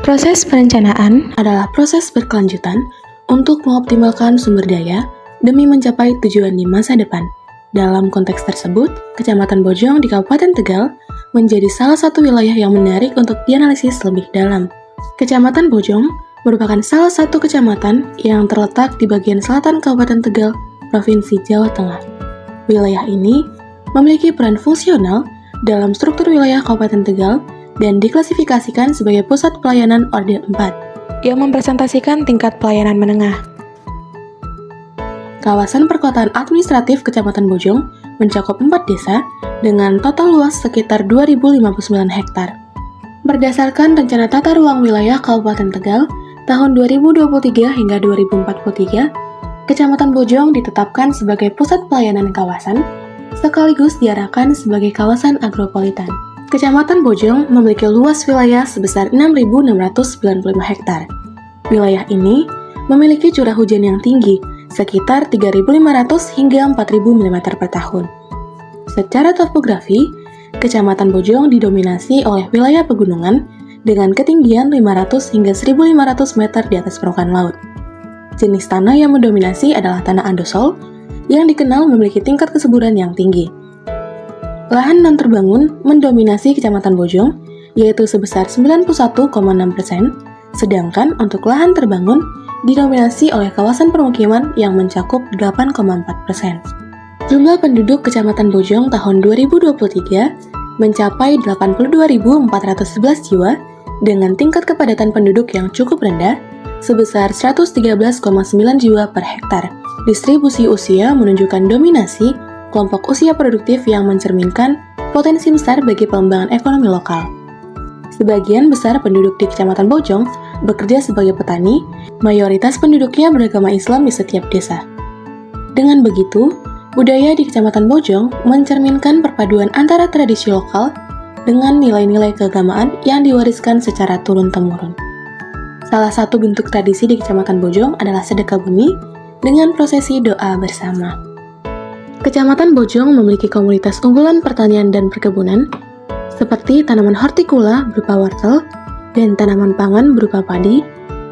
Proses perencanaan adalah proses berkelanjutan untuk mengoptimalkan sumber daya demi mencapai tujuan di masa depan. Dalam konteks tersebut, Kecamatan Bojong di Kabupaten Tegal menjadi salah satu wilayah yang menarik untuk dianalisis lebih dalam. Kecamatan Bojong merupakan salah satu kecamatan yang terletak di bagian selatan Kabupaten Tegal, Provinsi Jawa Tengah. Wilayah ini memiliki peran fungsional dalam struktur wilayah Kabupaten Tegal dan diklasifikasikan sebagai pusat pelayanan Orde 4 yang mempresentasikan tingkat pelayanan menengah. Kawasan perkotaan administratif Kecamatan Bojong mencakup 4 desa dengan total luas sekitar 2.059 hektar. Berdasarkan Rencana Tata Ruang Wilayah Kabupaten Tegal tahun 2023 hingga 2043, Kecamatan Bojong ditetapkan sebagai pusat pelayanan kawasan sekaligus diarahkan sebagai kawasan agropolitan. Kecamatan Bojong memiliki luas wilayah sebesar 6.695 hektar. Wilayah ini memiliki curah hujan yang tinggi, sekitar 3.500 hingga 4.000 mm per tahun. Secara topografi, Kecamatan Bojong didominasi oleh wilayah pegunungan dengan ketinggian 500 hingga 1.500 meter di atas permukaan laut. Jenis tanah yang mendominasi adalah tanah andosol, yang dikenal memiliki tingkat kesuburan yang tinggi. Lahan non terbangun mendominasi Kecamatan Bojong, yaitu sebesar 91,6%, sedangkan untuk lahan terbangun didominasi oleh kawasan permukiman yang mencakup 8,4%. Jumlah penduduk Kecamatan Bojong tahun 2023 mencapai 82.411 jiwa dengan tingkat kepadatan penduduk yang cukup rendah, sebesar 113,9 jiwa per hektar. Distribusi usia menunjukkan dominasi kelompok usia produktif yang mencerminkan potensi besar bagi pengembangan ekonomi lokal. Sebagian besar penduduk di Kecamatan Bojong bekerja sebagai petani, mayoritas penduduknya beragama Islam di setiap desa. Dengan begitu, budaya di Kecamatan Bojong mencerminkan perpaduan antara tradisi lokal dengan nilai-nilai keagamaan yang diwariskan secara turun-temurun. Salah satu bentuk tradisi di Kecamatan Bojong adalah sedekah bumi dengan prosesi doa bersama. Kecamatan Bojong memiliki komunitas unggulan pertanian dan perkebunan, seperti tanaman hortikula berupa wortel dan tanaman pangan berupa padi,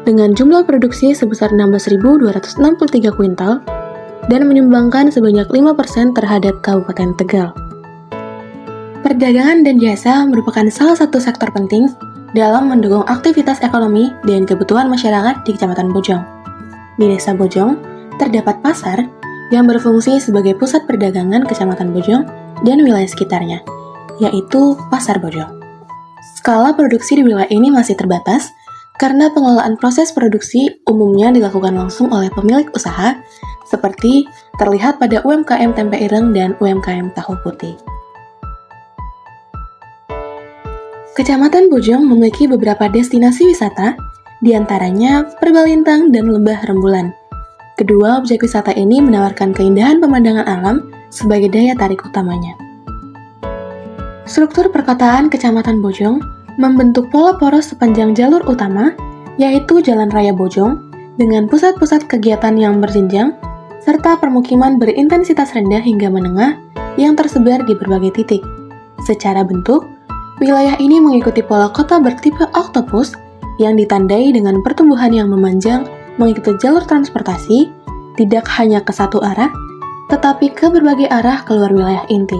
dengan jumlah produksi sebesar 16.263 kuintal dan menyumbangkan sebanyak 5% terhadap Kabupaten Tegal. Perdagangan dan jasa merupakan salah satu sektor penting dalam mendukung aktivitas ekonomi dan kebutuhan masyarakat di Kecamatan Bojong. Di Desa Bojong, terdapat pasar yang berfungsi sebagai pusat perdagangan Kecamatan Bojong dan wilayah sekitarnya, yaitu Pasar Bojong. Skala produksi di wilayah ini masih terbatas karena pengelolaan proses produksi umumnya dilakukan langsung oleh pemilik usaha, seperti terlihat pada UMKM tempe ireng dan UMKM tahu putih. Kecamatan Bojong memiliki beberapa destinasi wisata, diantaranya Perbalintang dan Lembah Rembulan. Kedua objek wisata ini menawarkan keindahan pemandangan alam sebagai daya tarik utamanya. Struktur perkotaan Kecamatan Bojong membentuk pola poros sepanjang jalur utama, yaitu Jalan Raya Bojong, dengan pusat-pusat kegiatan yang berjenjang, serta permukiman berintensitas rendah hingga menengah yang tersebar di berbagai titik. Secara bentuk, wilayah ini mengikuti pola kota bertipe oktopus yang ditandai dengan pertumbuhan yang memanjang mengikuti jalur transportasi, tidak hanya ke satu arah, tetapi ke berbagai arah keluar wilayah inti.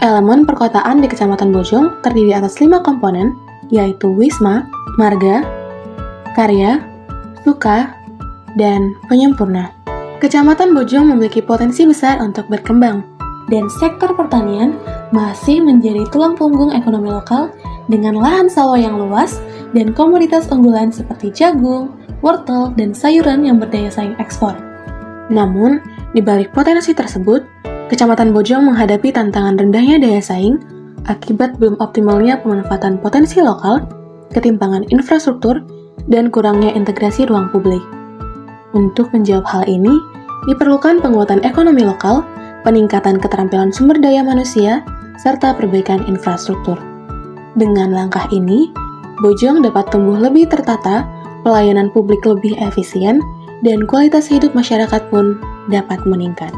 Elemen perkotaan di Kecamatan Bojong terdiri atas 5 komponen, yaitu Wisma, Marga, Karya, Suka, dan Penyempurna. Kecamatan Bojong memiliki potensi besar untuk berkembang, dan sektor pertanian masih menjadi tulang punggung ekonomi lokal dengan lahan sawah yang luas dan komoditas unggulan seperti jagung, wortel, dan sayuran yang berdaya saing ekspor. Namun, di balik potensi tersebut, Kecamatan Bojong menghadapi tantangan rendahnya daya saing akibat belum optimalnya pemanfaatan potensi lokal, ketimpangan infrastruktur, dan kurangnya integrasi ruang publik. Untuk menjawab hal ini, diperlukan penguatan ekonomi lokal, peningkatan keterampilan sumber daya manusia, serta perbaikan infrastruktur. Dengan langkah ini, Bojong dapat tumbuh lebih tertata, pelayanan publik lebih efisien, dan kualitas hidup masyarakat pun dapat meningkat.